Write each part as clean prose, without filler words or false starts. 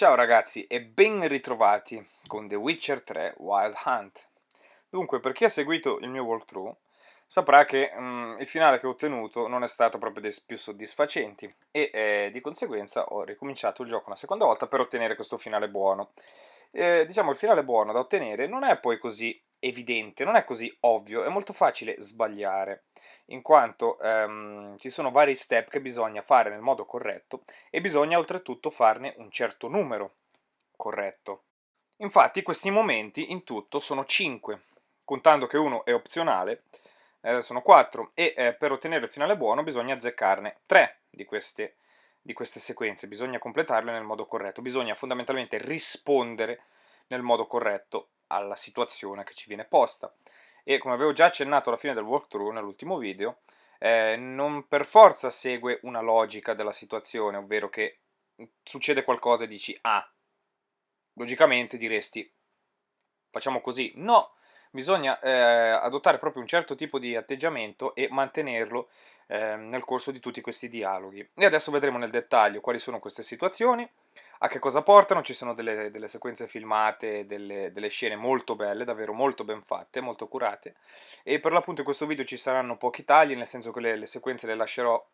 Ciao ragazzi e ben ritrovati con The Witcher 3 Wild Hunt. Dunque, per chi ha seguito il mio walkthrough, saprà che il finale che ho ottenuto non è stato proprio dei più soddisfacenti e di conseguenza ho ricominciato il gioco una seconda volta per ottenere questo finale buono. Diciamo, il finale buono da ottenere non è poi così evidente, non è così ovvio, è molto facile sbagliare, in quanto ci sono vari step che bisogna fare nel modo corretto e bisogna oltretutto farne un certo numero corretto. Infatti questi momenti in tutto sono 5, contando che uno è opzionale, sono 4 e per ottenere il finale buono bisogna azzeccarne 3 di queste sequenze, bisogna completarle nel modo corretto, bisogna fondamentalmente rispondere nel modo corretto alla situazione che ci viene posta. E come avevo già accennato alla fine del walkthrough nell'ultimo video, non per forza segue una logica della situazione, ovvero che succede qualcosa e dici ah, logicamente diresti facciamo così. No, bisogna adottare proprio un certo tipo di atteggiamento e mantenerlo nel corso di tutti questi dialoghi. E adesso vedremo nel dettaglio quali sono queste situazioni, a che cosa portano. Ci sono delle sequenze filmate, delle scene molto belle, davvero molto ben fatte, molto curate, e per l'appunto in questo video ci saranno pochi tagli, nel senso che le sequenze le lascerò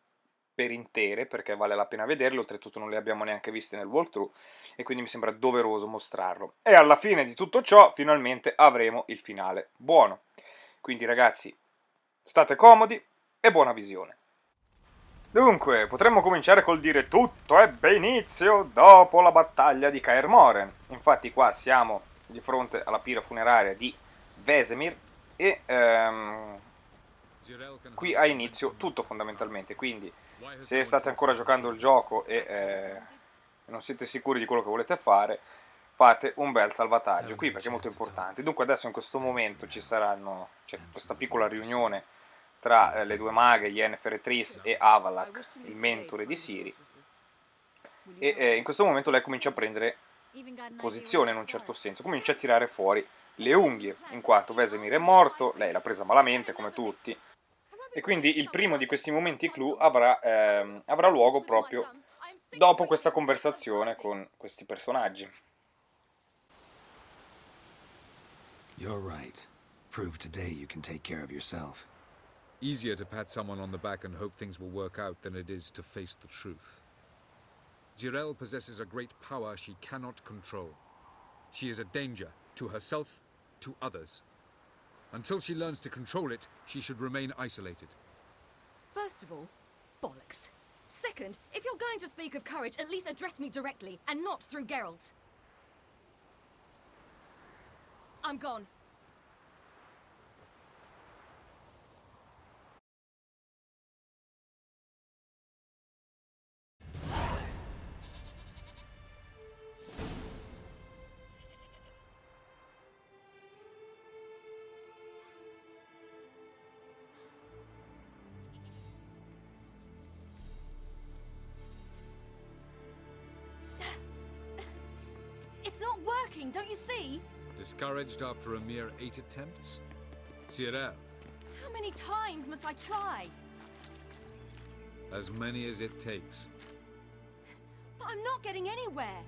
per intere, perché vale la pena vederle, oltretutto non le abbiamo neanche viste nel walkthrough, e quindi mi sembra doveroso mostrarlo. E alla fine di tutto ciò, finalmente avremo il finale buono. Quindi ragazzi, state comodi e buona visione. Dunque, potremmo cominciare col dire tutto ebbe inizio dopo la battaglia di Kaer Morhen. Infatti qua siamo di fronte alla pira funeraria di Vesemir e qui ha inizio tutto fondamentalmente, quindi se state ancora giocando il gioco e non siete sicuri di quello che volete fare, fate un bel salvataggio qui perché è molto importante. Dunque adesso in questo momento c'è questa piccola riunione tra le due maghe, Yennefer e Triss, e Avalak, il mentore di Ciri, e in questo momento lei comincia a prendere posizione in un certo senso, comincia a tirare fuori le unghie, in quanto Vesemir è morto, lei l'ha presa malamente come tutti, e quindi il primo di questi momenti clou avrà luogo proprio dopo questa conversazione con questi personaggi. You're right. Prove today you can take care of yourself. Easier to pat someone on the back and hope things will work out than it is to face the truth. Skjall possesses a great power she cannot control. She is a danger to herself, to others. Until she learns to control it, she should remain isolated. First of all, bollocks. Second, if you're going to speak of courage, at least address me directly, and not through Geralt. I'm gone. It's not working, don't you see? Discouraged after a mere 8 attempts? Skjall, How many times must I try? as many as it takes. But I'm not getting anywhere.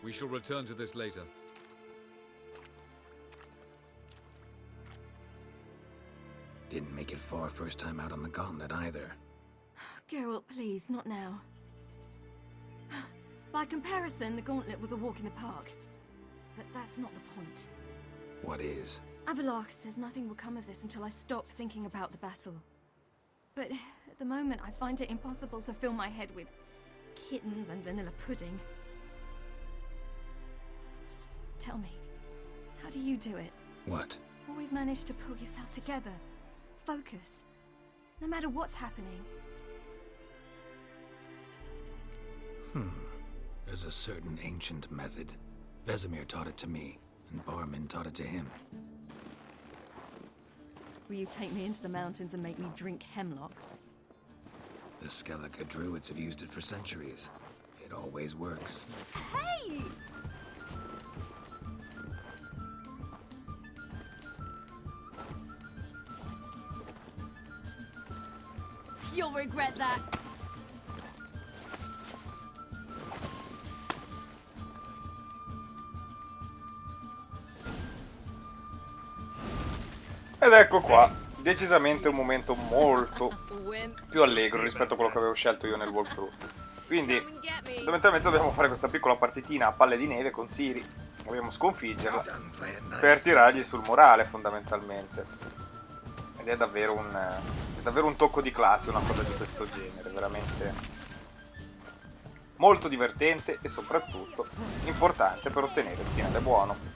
We shall return to this later. Didn't make it far first time out on the gauntlet either. Geralt, please, not now. By comparison, the gauntlet was a walk in the park. But that's not the point. What is? Avalok says nothing will come of this until I stop thinking about the battle. But at the moment, I find it impossible to fill my head with kittens and vanilla pudding. Tell me, how do you do it? What? Always manage to pull yourself together. Focus. No matter what's happening. There's a certain ancient method. Vesemir taught it to me, and Barman taught it to him. Will you take me into the mountains and make me drink hemlock? The Skjall druids have used it for centuries. It always works. Hey! You'll regret that. Ed ecco qua, decisamente un momento molto più allegro rispetto a quello che avevo scelto io nel walkthrough. Quindi, fondamentalmente dobbiamo fare questa piccola partitina a palle di neve con Ciri. Dobbiamo sconfiggerla per tirargli sul morale, fondamentalmente. Ed è davvero un tocco di classe una cosa di questo genere, veramente molto divertente e soprattutto importante per ottenere il finale buono.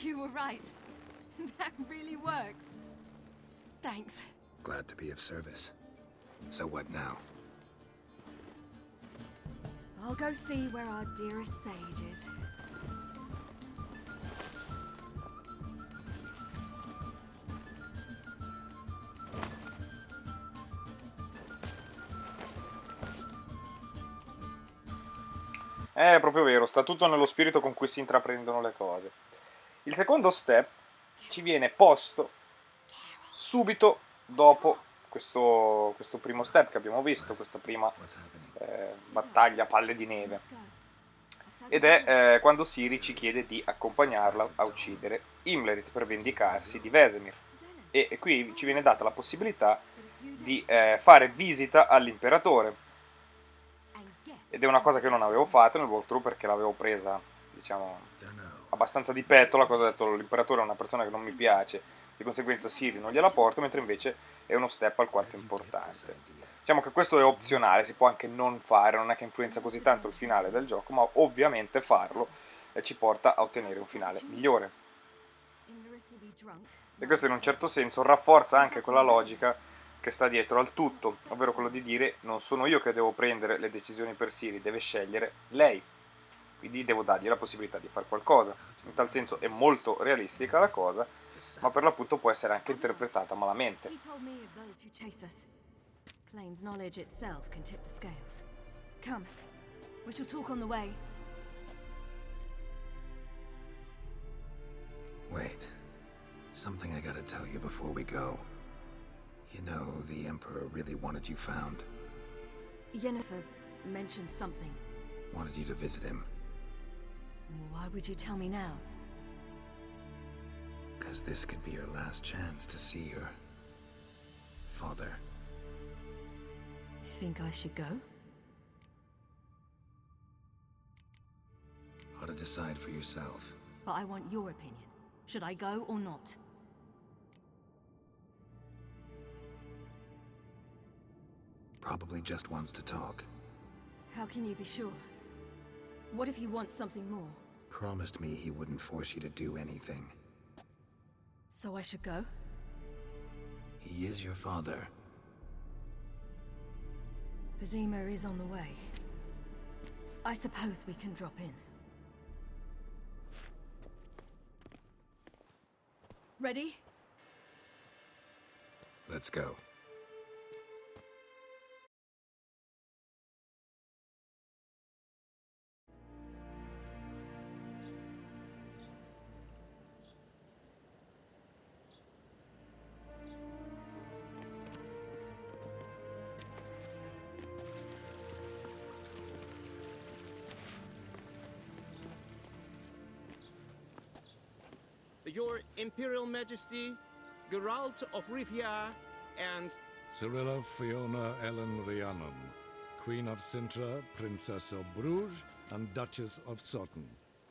You were right. That really works. Thanks. Glad to be of service. So what now? I'll go see where our dearest sage is. È proprio vero, sta tutto nello spirito con cui si intraprendono le cose. Il secondo step ci viene posto subito dopo questo primo step che abbiamo visto, questa prima battaglia a palle di neve. Ed è quando Ciri ci chiede di accompagnarla a uccidere Imlerith per vendicarsi di Vesemir. E qui ci viene data la possibilità di fare visita all'imperatore. Ed è una cosa che non avevo fatto nel walkthrough perché l'avevo presa, diciamo, abbastanza di petto. La cosa ho detto, l'imperatore è una persona che non mi piace, di conseguenza Ciri non gliela porto, mentre invece è uno step alquanto importante. Diciamo che questo è opzionale, si può anche non fare, non è che influenza così tanto il finale del gioco, ma ovviamente farlo ci porta a ottenere un finale migliore. E questo in un certo senso rafforza anche quella logica che sta dietro al tutto, ovvero quello di dire non sono io che devo prendere le decisioni per Ciri, deve scegliere lei. Quindi devo dargli la possibilità di fare qualcosa. In tal senso è molto realistica la cosa, ma per l'appunto può essere anche interpretata malamente. Claims knowledge itself can tip the scales. Come, we shall talk on the way. Wait. Something I gotta tell you before we go. You know, the Emperor really wanted you found. Yennefer mentioned something. Wanted you to visit him. Why would you tell me now? Because this could be your last chance to see your father. Think I should go? Ought to decide for yourself. But I want your opinion. Should I go or not? Probably just wants to talk. How can you be sure? What if he wants something more? Promised me he wouldn't force you to do anything. So I should go? He is your father. Vizima is on the way. I suppose we can drop in. Ready? Let's go. Your Imperial Majesty, Geralt of Rivia, and Cyrilla Fiona Ellen Rhiannon, Queen of Sintra, Princess of Bruges, and Duchess of Sutton,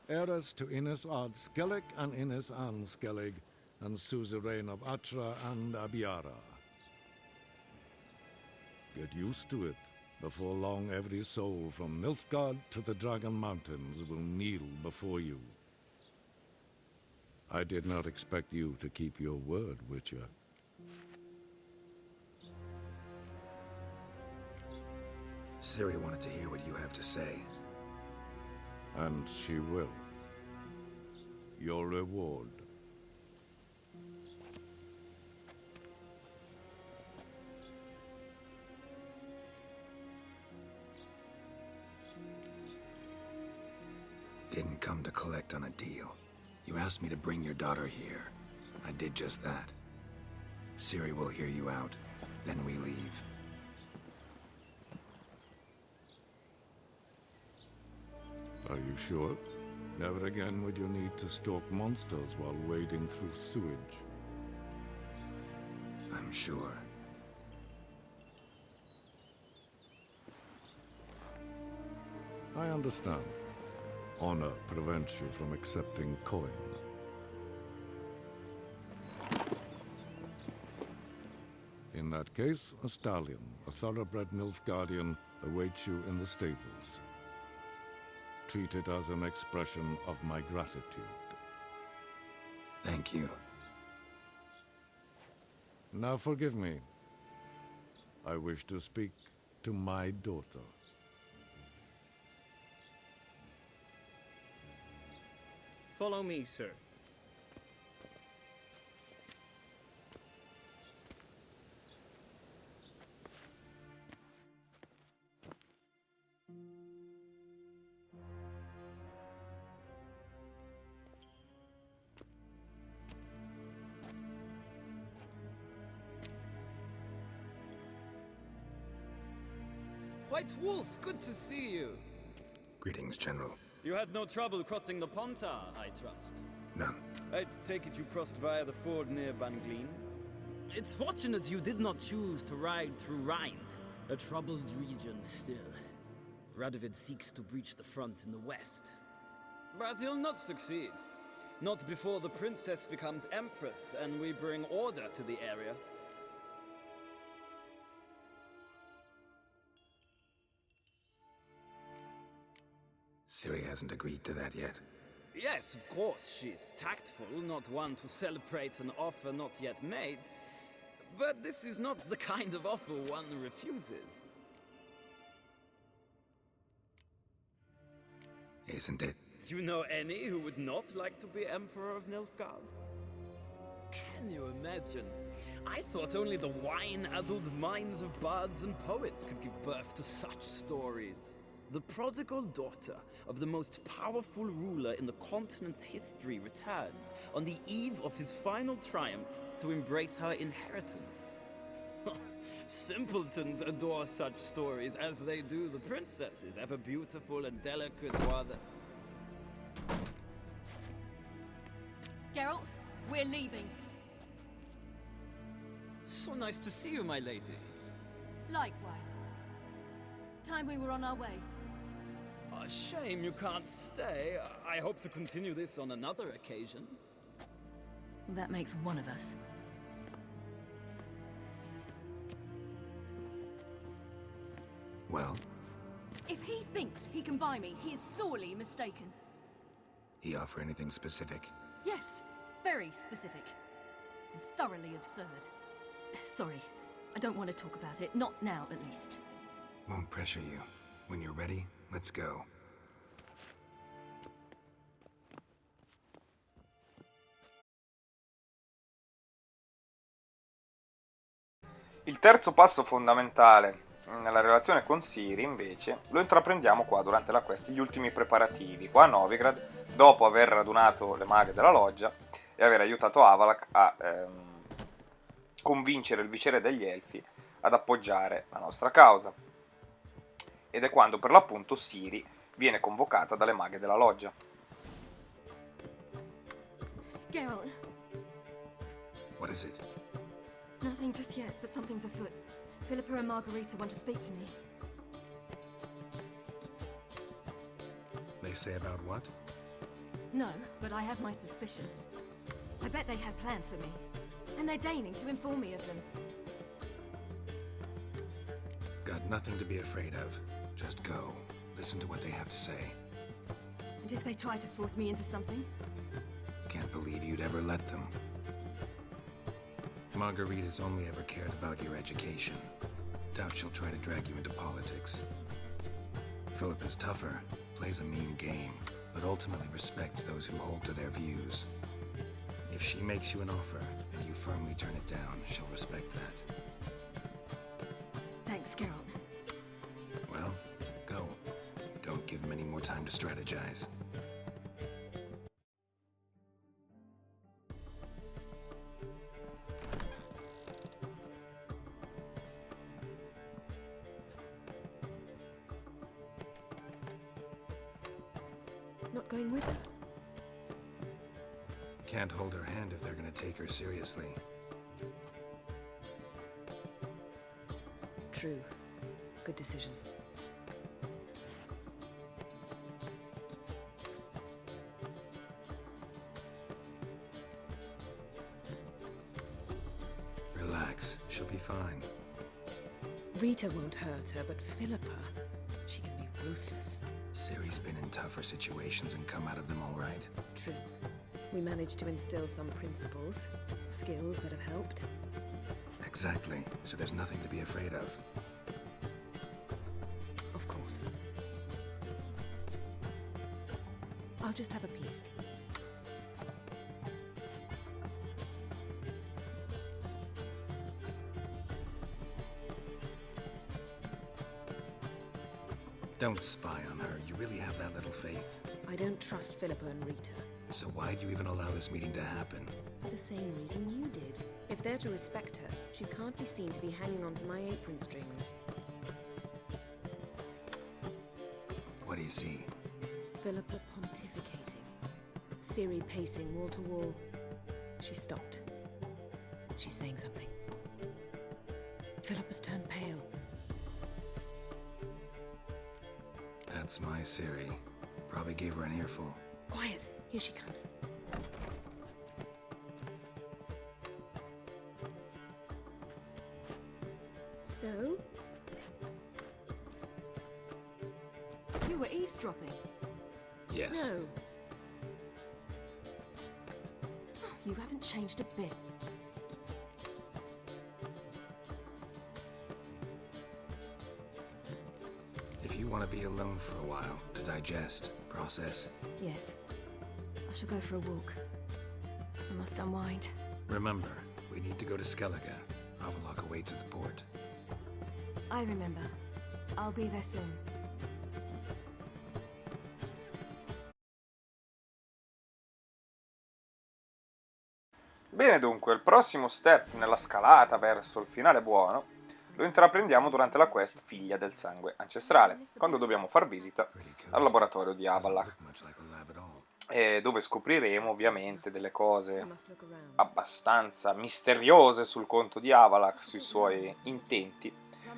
heiress to Innes Ard Skellig and Innes Anne Skellig, and suzerain of Atra and Abiara. Get used to it. Before long, every soul from Nilfgaard to the Dragon Mountains will kneel before you. I did not expect you to keep your word, Witcher. Ciri wanted to hear what you have to say. And she will. Your reward. Didn't come to collect on a deal. You asked me to bring your daughter here. I did just that. Ciri will hear you out. Then we leave. Are you sure? Never again would you need to stalk monsters while wading through sewage. I'm sure. I understand. Honor prevents you from accepting coin. In that case, a stallion, a thoroughbred Nilfgaardian, awaits you in the stables. Treat it as an expression of my gratitude. Thank you. Now forgive me. I wish to speak to my daughter. Follow me, sir. White Wolf, good to see you. Greetings, General. You had no trouble crossing the Ponta, I trust. None. I take it you crossed via the ford near Banglin? It's fortunate you did not choose to ride through Rind, a troubled region still. Radovid seeks to breach the front in the west. But he'll not succeed. Not before the princess becomes empress and we bring order to the area. Ciri hasn't agreed to that yet. Yes, of course, she's tactful, not one to celebrate an offer not yet made. But this is not the kind of offer one refuses. Isn't it? Do you know any who would not like to be Emperor of Nilfgaard? Can you imagine? I thought only the wine-addled minds of bards and poets could give birth to such stories. The prodigal daughter of the most powerful ruler in the continent's history returns on the eve of his final triumph to embrace her inheritance. Simpletons adore such stories as they do the princesses, ever beautiful and delicate while the... Geralt, we're leaving. So nice to see you, my lady. Likewise. Time we were on our way. A shame you can't stay. I hope to continue this on another occasion. That makes one of us. Well, If he thinks he can buy me, he is sorely mistaken. he offer anything specific? Yes, very specific. And thoroughly absurd. Sorry, I don't want to talk about it. Not now, at least. Won't pressure you. When you're ready, let's go. Il terzo passo fondamentale nella relazione con Ciri, invece, lo intraprendiamo qua durante la quest, gli ultimi preparativi, qua a Novigrad, dopo aver radunato le Maghe della Loggia e aver aiutato Avalak a convincere il viceré degli Elfi ad appoggiare la nostra causa. Ed è quando, per l'appunto, Ciri viene convocata dalle Maghe della Loggia. Geralt, What is it? nothing just yet, but something's afoot. Philippa and Margarita want to speak to me. They say about what? No, but I have my suspicions. I bet they have plans for me, and they're deigning to inform me of them. Got nothing to be afraid of. Just go. Listen to what they have to say. And if they try to force me into something? Can't believe you'd ever let them. Margarita's only ever cared about your education. Doubt she'll try to drag you into politics. Philippa's tougher, plays a mean game, but ultimately respects those who hold to their views. If she makes you an offer and you firmly turn it down, she'll respect that. Thanks, Skjall. Well, go. Don't give him any more time to strategize. Not going with her? Can't hold her hand if they're gonna take her seriously. True. Good decision. Relax, she'll be fine. Rita won't hurt her, but Philippa, she can be ruthless. Ciri's been in tougher situations and come out of them all right. True. We managed to instill some principles, skills that have helped. Exactly, so there's nothing to be afraid of. Of course. I'll just have a peek. Don't spy on her. You really have that little faith. I don't trust Philippa and Rita. So why'd you even allow this meeting to happen? For the same reason you did. If they're to respect her, she can't be seen to be hanging onto my apron strings. What do you see? Philippa pontificating. Ciri pacing wall to wall. She stopped. She's saying something. Philippa's turned pale. That's my Ciri. Probably gave her an earful. Quiet! Here she comes. So? You were eavesdropping. Yes. No. You haven't changed a bit. If you want to be alone for a while, to digest, process. Yes. I shall go for a walk. I must unwind. Remember, we need to go to Skjall. Avallac'h awaits at the port. I remember. I'll be there soon. Bene, dunque, il prossimo step nella scalata verso il finale buono lo intraprendiamo durante la quest Figlia del sangue ancestrale, quando dobbiamo far visita al laboratorio di Avallac'h, dove scopriremo ovviamente delle cose abbastanza misteriose sul conto di Avallac'h, sui suoi intenti,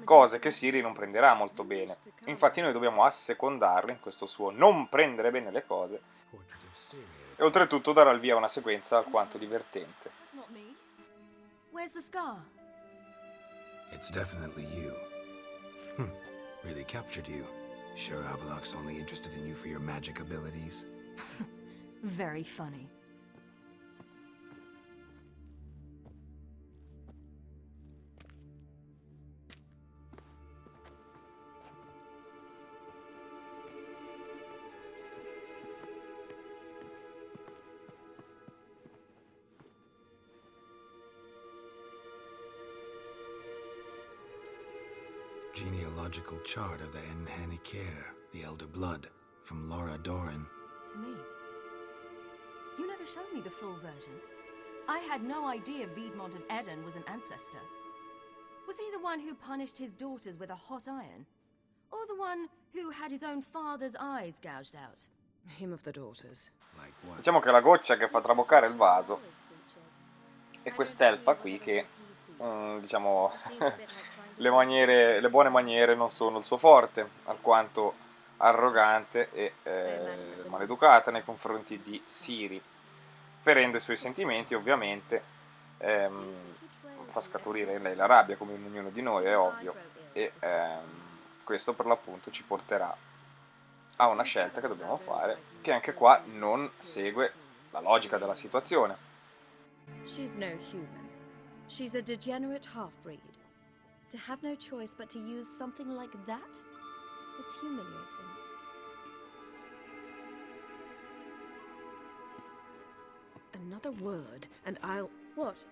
cose che Ciri non prenderà molto bene. Infatti noi dobbiamo assecondarlo in questo suo non prendere bene le cose, e oltretutto darà il via a una sequenza alquanto divertente. Where's the scar? It's definitely you. Really captured you. Sure Avallac'h's only interested in you for your magic abilities? Very funny. Genealogical chart of the Enhanikere, the Elder Blood, from Laura Doran. To me. You never showed me the full version. I had no idea Viedmont of Eden was an ancestor. Was he the one who punished his daughters with a hot iron? Or the one who had his own father's eyes gouged out? Him of the daughters. Like what? Diciamo che la goccia che fa traboccare il vaso è quest'elfa qui che, diciamo, le buone maniere non sono il suo forte, alquanto arrogante e maleducata nei confronti di Ciri, ferendo i suoi sentimenti, ovviamente, fa scaturire in lei la rabbia, come in ognuno di noi, è ovvio, e questo per l'appunto ci porterà a una scelta che dobbiamo fare, che anche qua non segue la logica della situazione. She's no human. She's a degenerate half-breed. To have no choice but to use something like that? It's humiliating. Another word, and I'll... What?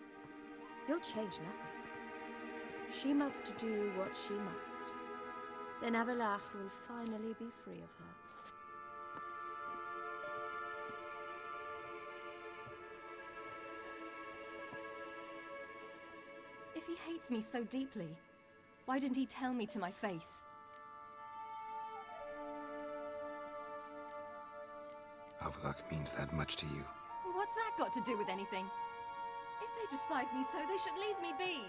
You'll change nothing. She must do what she must. Then Avalach will finally be free of her. If he hates me so deeply, why didn't he tell me to my face? Avalach means that much to you. What's that got to do with anything? If they despise me so, they should leave me be.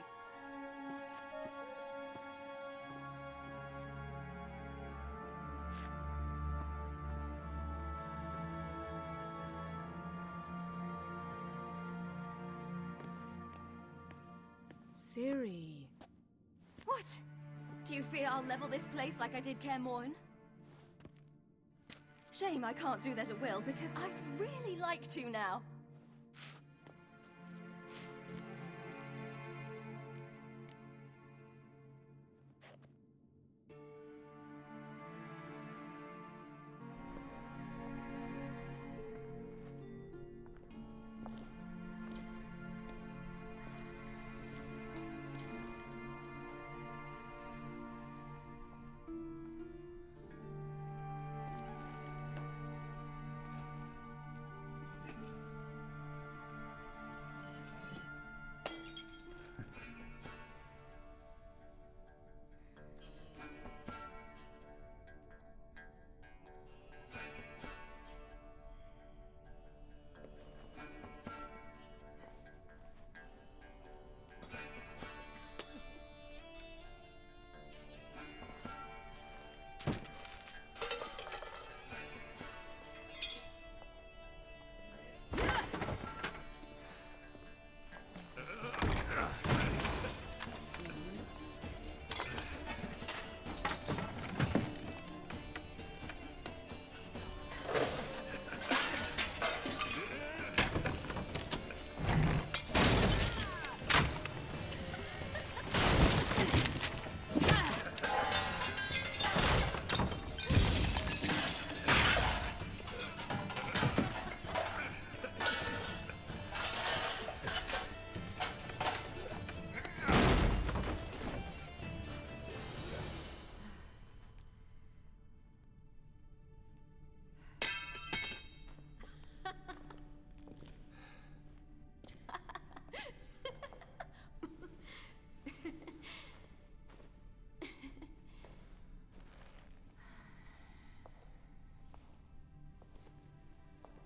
Ciri. What? Do you fear I'll level this place like I did Kaer Morhen? Shame I can't do that at will, because I'd really like to now.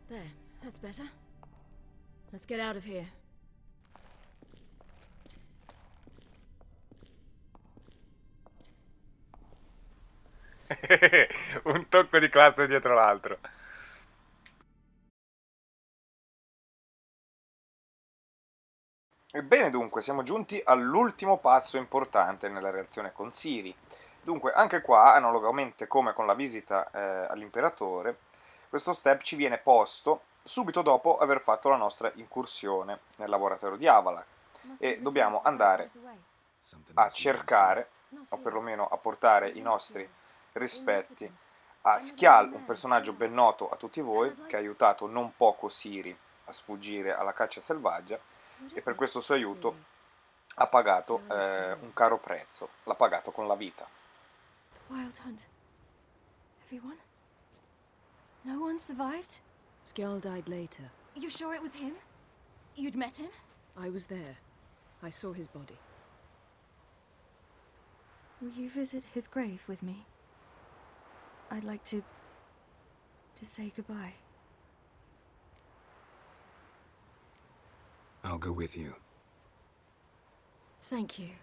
There, that's better. Let's get out of here. Un tocco di classe dietro l'altro. Ebbene dunque, siamo giunti all'ultimo passo importante nella relazione con Ciri. Dunque, anche qua, analogamente come con la visita all'imperatore, questo step ci viene posto subito dopo aver fatto la nostra incursione nel laboratorio di Avalach e dobbiamo andare a cercare, o perlomeno a portare i nostri rispetti a Skjall, un personaggio ben noto a tutti voi, che ha aiutato non poco Ciri a sfuggire alla caccia selvaggia, e per questo suo aiuto ha pagato un caro prezzo, l'ha pagato con la vita. The Wild Hunt. Everyone? No one survived? Skjall died later. You sure it was him? You'd met him? I was there. I saw his body. Will you visit his grave with me? I'd like to say goodbye. I'll go with you. Thank you.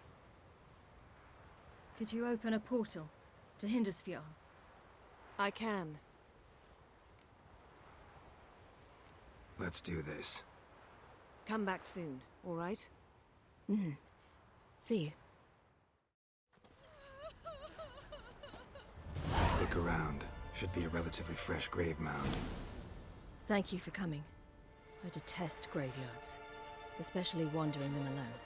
Could you open a portal to Hindersfjall? I can. Let's do this. Come back soon, all right? See you. Let's look around. Should be a relatively fresh grave mound. Thank you for coming. I detest graveyards, especially wandering them alone.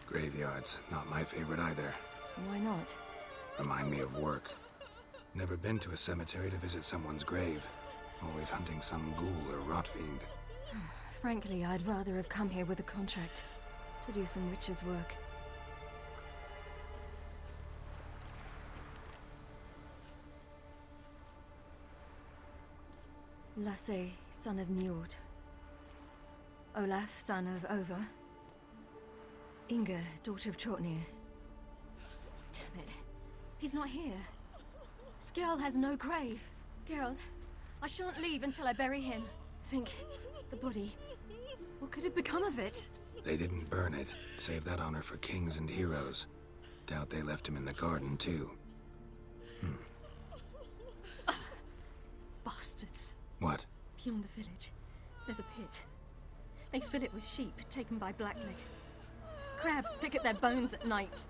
Graveyards, not my favorite either. Why not? Remind me of work. Never been to a cemetery to visit someone's grave. Always hunting some ghoul or rot fiend. Frankly, I'd rather have come here with a contract to do some witch's work. Lasse, son of Njord. Olaf, son of Over. Inga, daughter of Trotnir. Damn it. He's not here. Skjall has no grave. Geralt, I shan't leave until I bury him. Think, the body. What could have become of it? They didn't burn it. Save that honor for kings and heroes. Doubt they left him in the garden, too. Bastards. What? Beyond the village, there's a pit. They fill it with sheep taken by Blackleg. Crabs pick at their bones at night.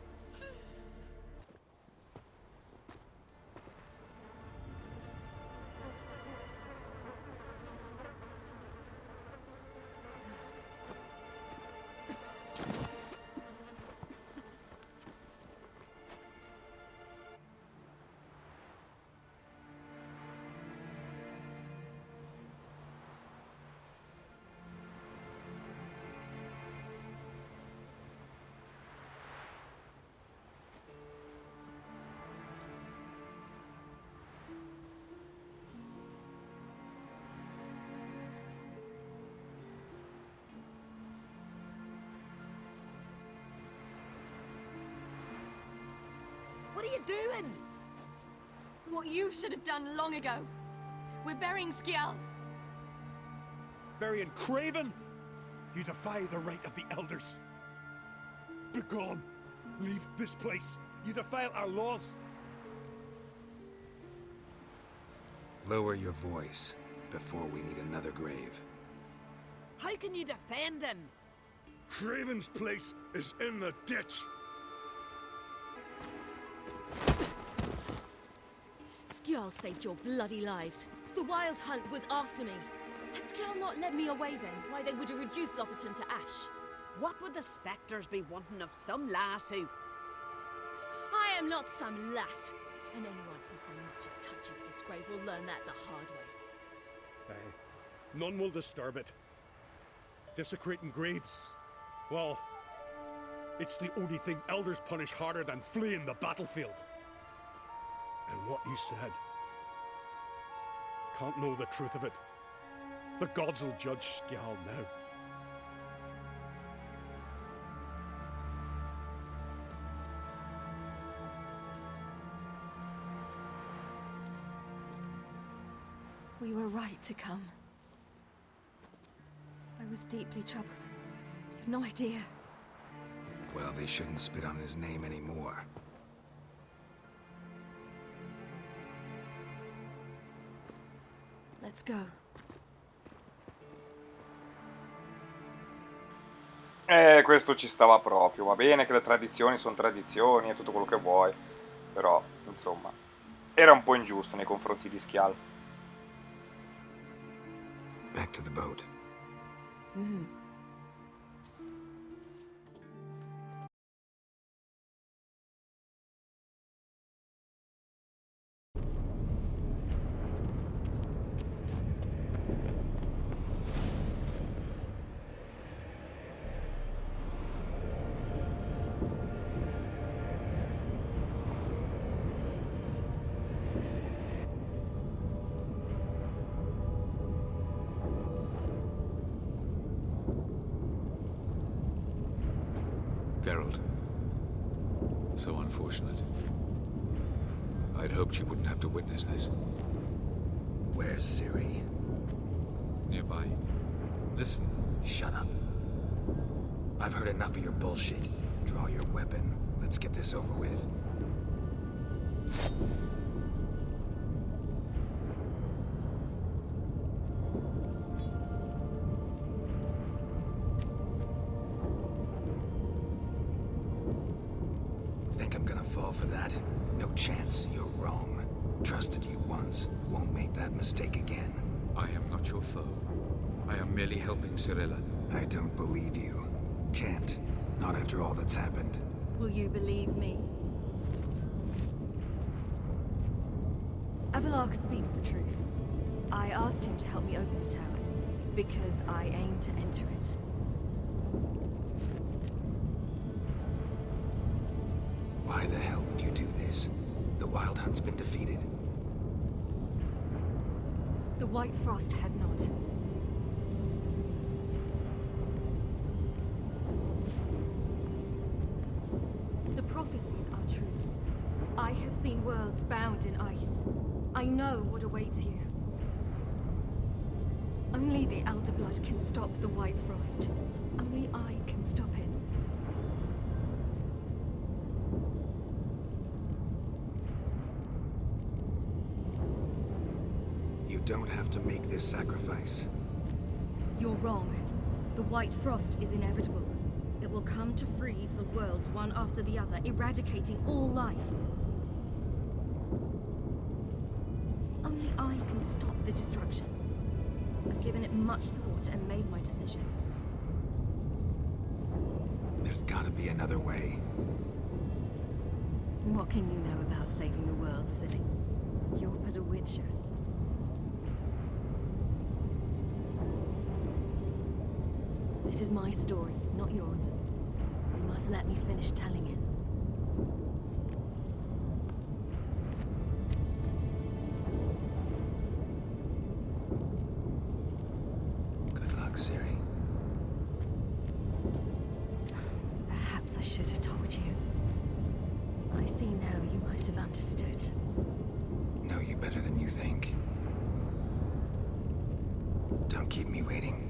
What are you doing? What you should have done long ago. We're burying Skjall. Burying Craven? You defy the right of the elders. Begone. Leave this place. You defile our laws. Lower your voice before we need another grave. How can you defend him? Craven's place is in the ditch. Skjall saved your bloody lives. The Wild Hunt was after me. Had Skjall not led me away then, why they would have reduced Lofoten to ash. What would the spectres be wanting of some lass who... I am not some lass, and anyone who so much as touches this grave will learn that the hard way. Aye. None will disturb it. Desecrating graves, well, it's the only thing elders punish harder than fleeing the battlefield. And what you said, can't know the truth of it. The gods will judge Skjall now. We were right to come. I was deeply troubled. You've no idea. Well, they shouldn't spit on his name anymore. Let's go. Questo ci stava proprio. Va bene che le tradizioni sono tradizioni e tutto quello che vuoi, però, insomma, era un po' ingiusto nei confronti di Skjall. Back to the boat. Geralt. So unfortunate. I'd hoped you wouldn't have to witness this. Where's Ciri? Nearby. Listen. Shut up. I've heard enough of your bullshit. Draw your weapon. Let's get this over with. Think I'm gonna fall for that? No chance. You're wrong. Trusted you once. Won't make that mistake again. I am not your foe. I am merely helping Cirilla. I don't believe you. Can't. Not after all that's happened. Will you believe me? Ivalark speaks the truth. I asked him to help me open the tower, because I aim to enter it. Why the hell would you do this? The Wild Hunt's been defeated. The White Frost has not. The prophecies are true. I have seen worlds bound in ice. I know what awaits you. Only the Elder Blood can stop the White Frost. Only I can stop it. You don't have to make this sacrifice. You're wrong. The White Frost is inevitable. It will come to freeze the worlds one after the other, eradicating all life. Only I can stop the destruction. I've given it much thought and made my decision. There's gotta be another way. What can you know about saving the world, silly? You're but a witcher. This is my story, not yours. You must let me finish telling it. Good luck, Ciri. Perhaps I should have told you. I see now you might have understood. Know you better than you think. Don't keep me waiting.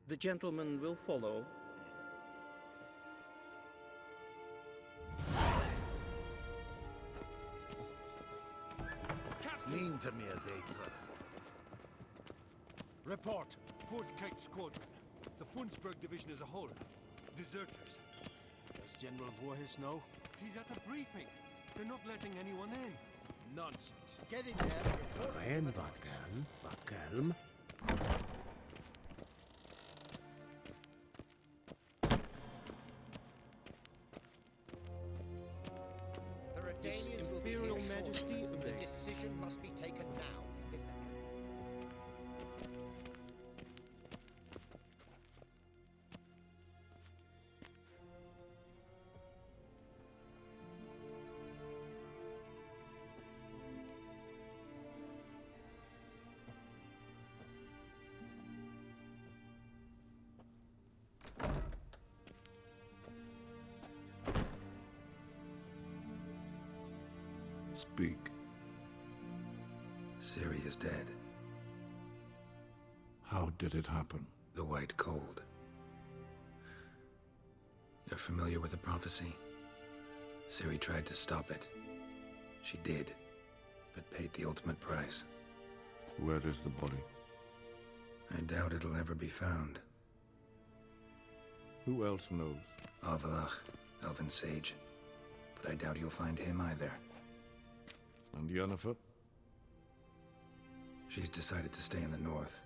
The gentleman will follow. Lean Wintermere Data. Report. 4th Kite Squadron. The Funsberg Division as a whole. Deserters. Does General Voorhis know? He's at a briefing. They're not letting anyone in. Nonsense. Get in there and report. I am Vatkalm. The Redanians will be here Imperial Majesty shortly. of The the decision must be taken now. Speak. Ciri is dead. How did it happen? The White Cold. You're familiar with the prophecy? Ciri tried to stop it. She did, but paid the ultimate price. Where is the body? I doubt it'll ever be found. Who else knows? Avalach, Elven Sage. But I doubt you'll find him either. And Yennefer? She's decided to stay in the north.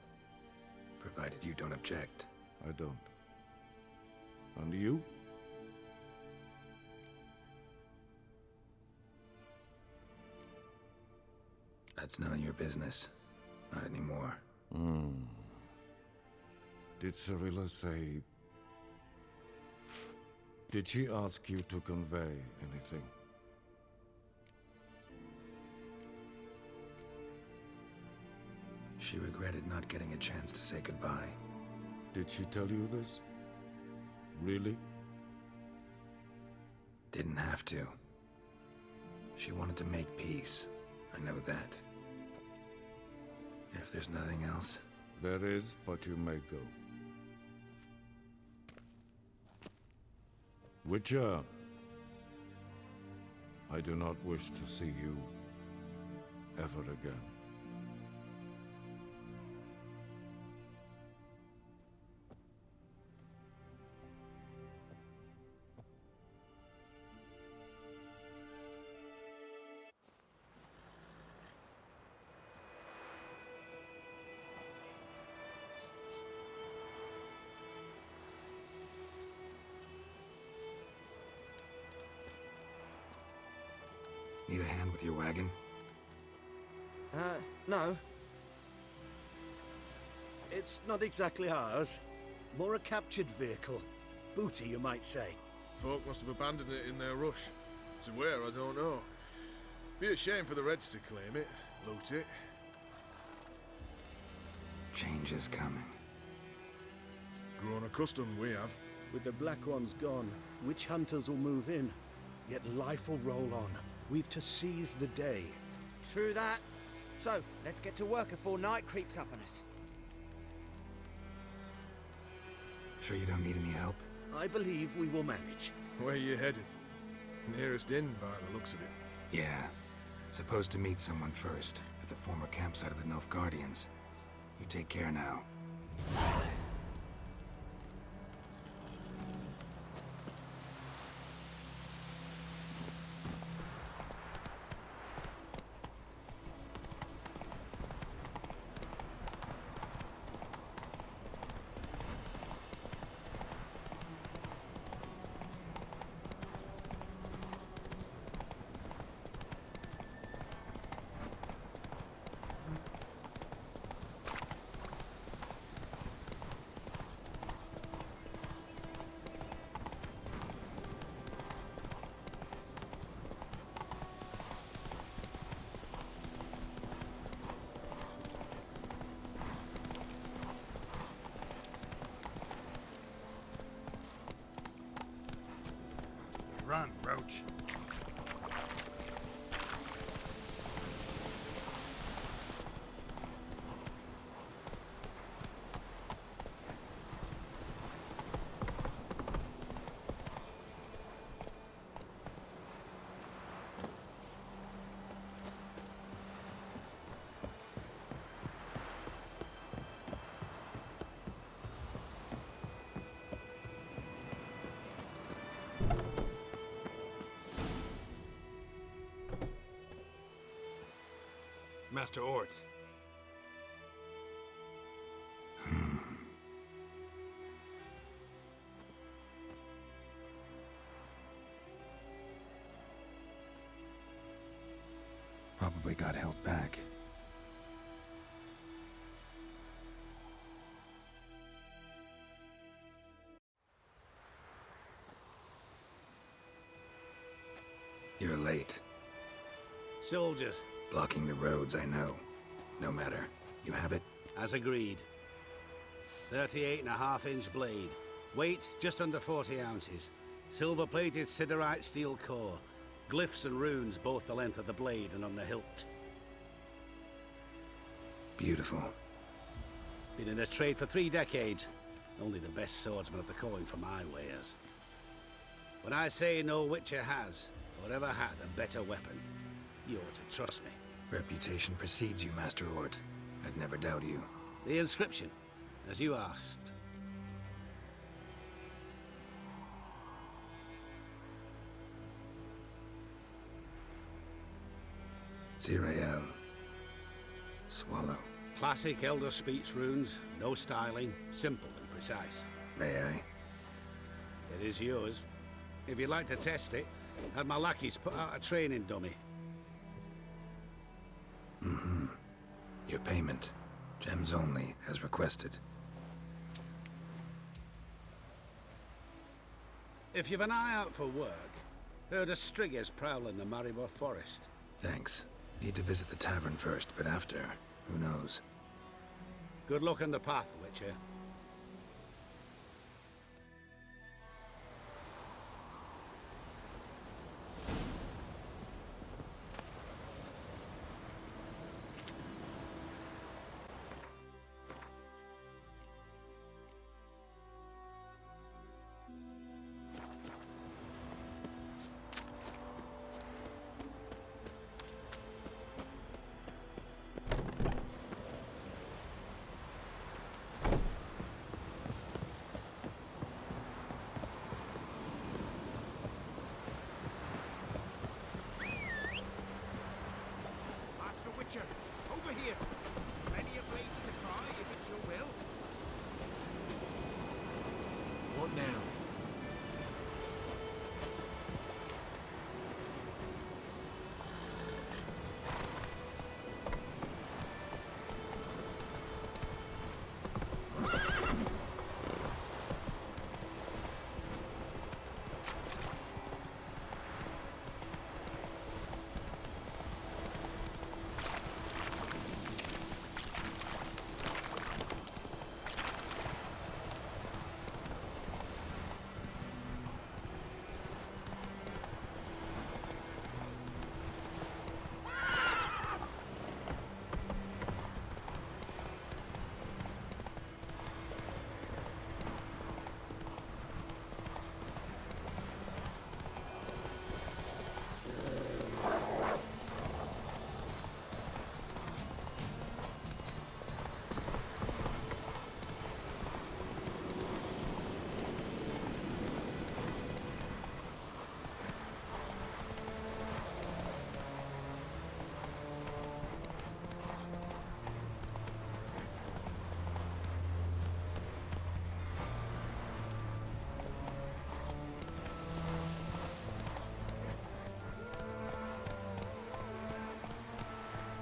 Provided you don't object. I don't. And you? That's none of your business. Not anymore. Did Cirilla say... Did she ask you to convey anything? She regretted not getting a chance to say goodbye. Did she tell you this? Really? Didn't have to. She wanted to make peace. I know that. If there's nothing else... There is, but you may go. Witcher, I do not wish to see you ever again. Need a hand with your wagon? No. It's not exactly ours. More a captured vehicle. Booty, you might say. Folk must have abandoned it in their rush. To where, I don't know. Be a shame for the Reds to claim it, loot it. Change is coming. Grown accustomed, we have. With the Black Ones gone, witch hunters will move in. Yet life will roll on. We've to seize the day. True that. So, let's get to work before night creeps up on us. Sure you don't need any help? I believe we will manage. Where you headed? Nearest inn, by the looks of it. Yeah. Supposed to meet someone first, at the former campsite of the Nilfgaardians. You take care now. Run, Roach. Master Ort. Probably got held back. You're late. Soldiers. Blocking the roads, I know. No matter. You have it? As agreed. 38.5-inch blade. Weight just under 40 ounces. Silver-plated siderite steel core. Glyphs and runes both the length of the blade and on the hilt. Beautiful. Been in this trade for 3 decades. Only the best swordsman of the coin for my wares. When I say no Witcher has, or ever had, a better weapon, you ought to trust me. Reputation precedes you, Master Ort. I'd never doubt you. The inscription, as you asked. Zirael. Swallow. Classic Elder Speech runes, no styling, simple and precise. May I? It is yours. If you'd like to test it, have my lackeys put out a training dummy. Mm-hmm. Your payment. Gems only, as requested. If you've an eye out for work, heard of striggers prowling the Maribor forest. Thanks. Need to visit the tavern first, but after, who knows? Good luck on the path, Witcher. Over here! Plenty of blades to try, if it's your will. What now?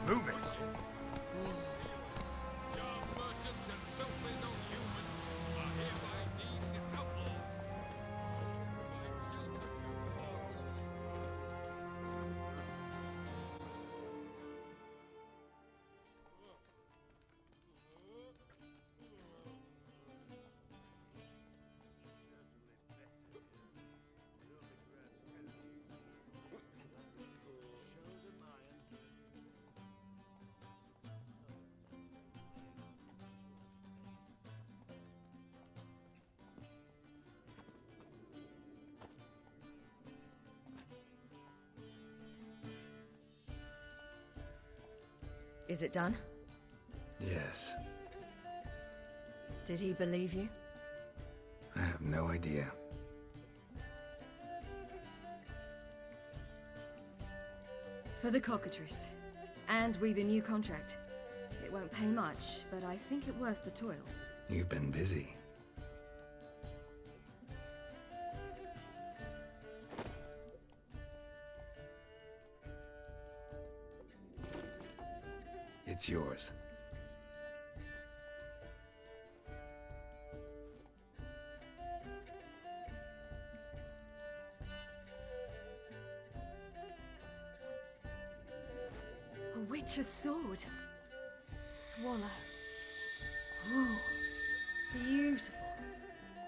Move it! Is it done? Yes. Did he believe you? I have no idea. For the cockatrice. And we've a new contract. It won't pay much, but I think it worth the toil. You've been busy. It's yours. A witch's sword. Swallow. Ooh, beautiful.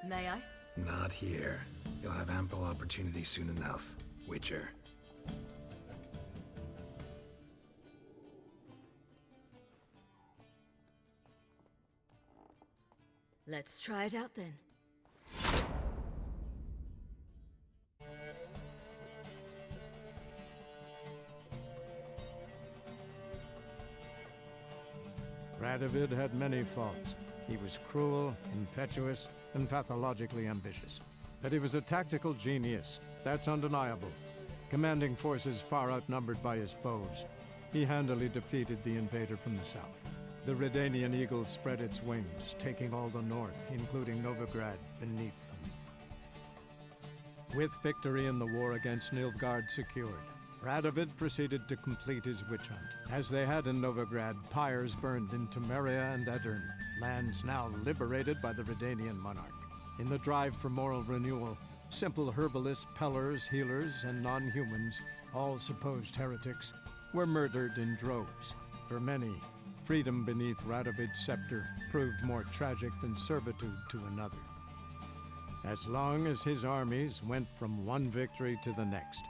May I? Not here. You'll have ample opportunity soon enough, Witcher. Let's try it out then. Radovid had many faults. He was cruel, impetuous, and pathologically ambitious. But he was a tactical genius. That's undeniable. Commanding forces far outnumbered by his foes, he handily defeated the invader from the south. The Redanian eagle spread its wings, taking all the north, including Novigrad, beneath them. With victory in the war against Nilfgaard secured, Radovid proceeded to complete his witch hunt. As they had in Novigrad, pyres burned in Temeria and Aedirn, lands now liberated by the Redanian monarch. In the drive for moral renewal, simple herbalists, pellers, healers, and non-humans, all supposed heretics, were murdered in droves. For many, freedom beneath Radovid's scepter proved more tragic than servitude to another. As long as his armies went from one victory to the next,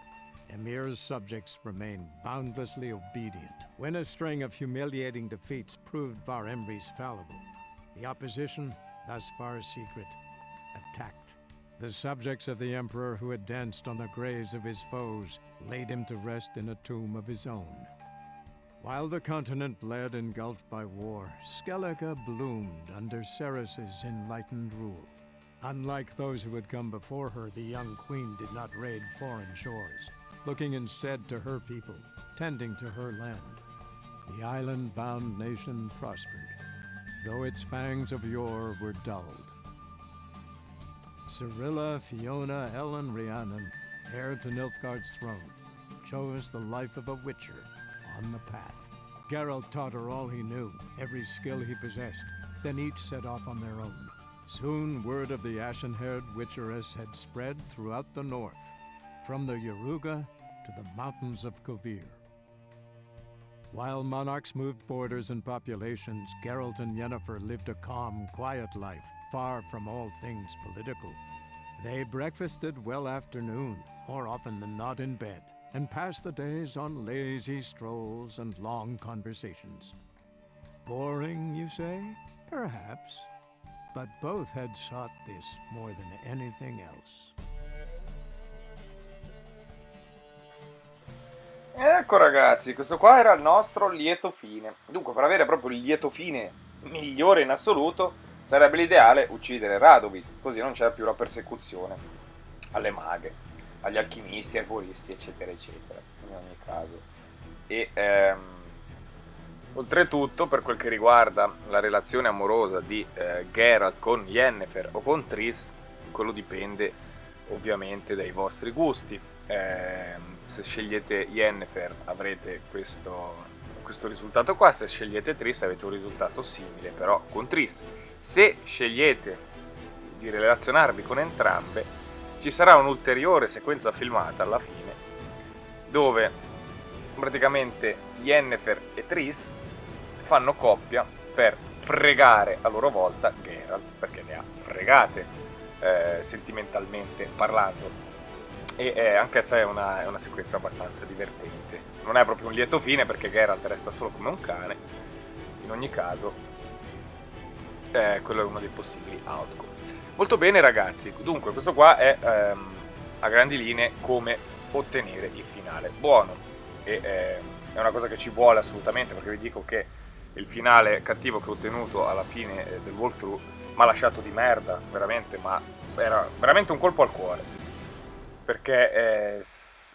Emir's subjects remained boundlessly obedient. When a string of humiliating defeats proved Var Emreis fallible, the opposition, thus far secret, attacked. The subjects of the Emperor who had danced on the graves of his foes laid him to rest in a tomb of his own. While the continent bled engulfed by war, Skellige bloomed under Ceres's enlightened rule. Unlike those who had come before her, the young queen did not raid foreign shores, looking instead to her people, tending to her land. The island-bound nation prospered, though its fangs of yore were dulled. Cirilla, Fiona, Ellen, Rhiannon, heir to Nilfgaard's throne, chose the life of a witcher on the path. Geralt taught her all he knew, every skill he possessed, then each set off on their own. Soon word of the ashen-haired witcheress had spread throughout the north, from the Yaruga to the mountains of Kovir. While monarchs moved borders and populations, Geralt and Yennefer lived a calm, quiet life, far from all things political. They breakfasted well after noon, more often than not in bed, and passed the days on lazy strolls and long conversations. Boring, you say? Perhaps. But both had sought this more than anything else. Ecco ragazzi, questo qua era il nostro lieto fine. Dunque, per avere proprio il lieto fine migliore in assoluto, sarebbe l'ideale uccidere Radovid, così non c'è più la persecuzione alle maghe, agli alchimisti, arboristi, eccetera, eccetera, in ogni caso. E oltretutto, per quel che riguarda la relazione amorosa di Geralt con Yennefer o con Triss, quello dipende ovviamente dai vostri gusti. Se scegliete Yennefer avrete questo risultato qua, se scegliete Triss avete un risultato simile però con Triss. Se scegliete di relazionarvi con entrambe, ci sarà un'ulteriore sequenza filmata alla fine dove praticamente Yennefer e Triss fanno coppia per fregare a loro volta Geralt, perché le ha fregate sentimentalmente parlando. E anche se è una sequenza abbastanza divertente. Non è proprio un lieto fine perché Geralt resta solo come un cane. In ogni caso, quello è uno dei possibili outcome. Molto bene ragazzi, dunque questo qua è a grandi linee come ottenere il finale buono. E è una cosa che ci vuole assolutamente, perché vi dico che il finale cattivo che ho ottenuto alla fine del walkthrough mi ha lasciato di merda, veramente, ma era veramente un colpo al cuore. Perché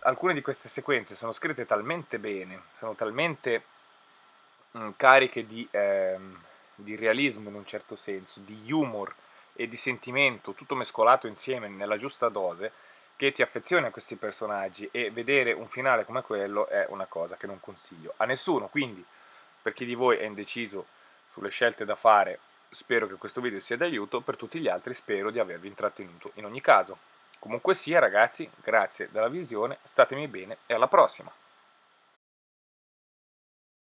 alcune di queste sequenze sono scritte talmente bene, sono talmente cariche di realismo in un certo senso, di humor e di sentimento, tutto mescolato insieme nella giusta dose, che ti affezioni a questi personaggi, e vedere un finale come quello è una cosa che non consiglio a nessuno. Quindi, per chi di voi è indeciso sulle scelte da fare, spero che questo video sia d'aiuto. Per tutti gli altri spero di avervi intrattenuto in ogni caso. Comunque sia, ragazzi, grazie della visione, statemi bene e alla prossima!